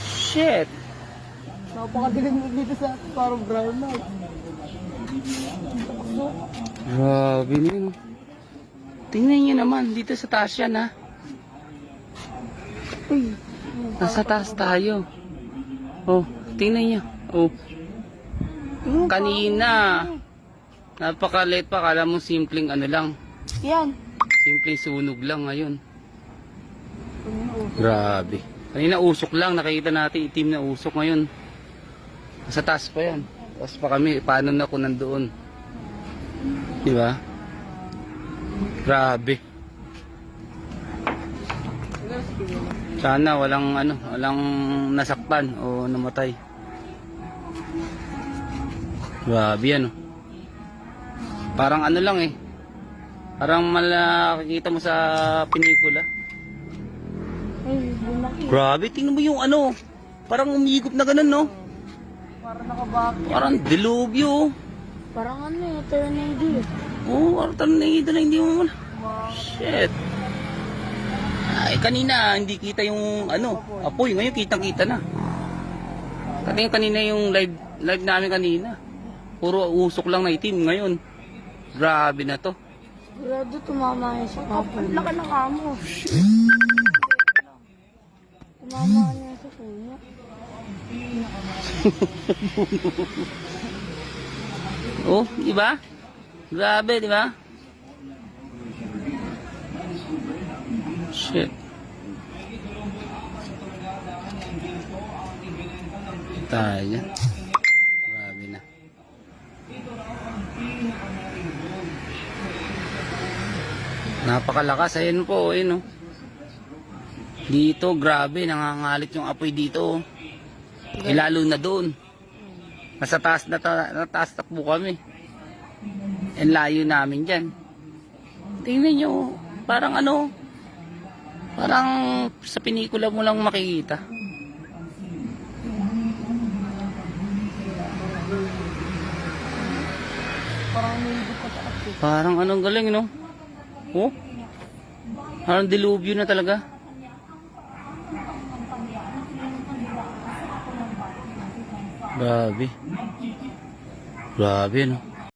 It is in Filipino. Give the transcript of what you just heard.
Shit. Napakadilim dito sa parang brown na. Grabe na yun. Tingnan nyo naman, dito sa taas yan ha. Nasa taas tayo. Oh, tingnan nyo. Oh. Kanina, napakaliit pa, kala mo simpleng ano lang. Yan. Simpleng sunog lang ngayon. Grabe. Kanina usok lang, nakikita natin itim na usok ngayon. Nasa taas pa yan. Taas pa kami, paano na ako nandoon. Diba? Grabe. Sana walang ano, walang nasaktan o namatay. Grabe yan oh. Parang ano lang eh. Parang makikita mo sa pelikula. Ay, bumaki. Grabe, tingnan mo yung ano. Parang umigop na ganun no. Parang nakabaki. Parang dilubyo. Parang ano yung tornado. Oh, parang tornado na hindi mo muna. Shit. Ay, kanina hindi kita yung ano, apoy. Ngayon kitang-kita na. Kasi kanina yung live namin kanina. Puro usok lang na itim ngayon. Grabe na to. Sigurado tumama niya sa kapal. Laka ng amo. Tumama niya sa puno. Oh, di ba? Grabe, di ba? Shit. Tayo. Grabe na. Napakalakas. Ayun po, ayun oh. Dito, grabe, nangangalit yung apoy dito. Eh, lalo na doon. Nasa taas na taas takbo kami. En layo namin dyan. Tingnan nyo, parang ano, parang sa pelikula mo lang makikita. Parang may higit pa sa atin. Parang anong galing, no? Oh? Parang dilubyo na talaga. Grabe. Grabe, no?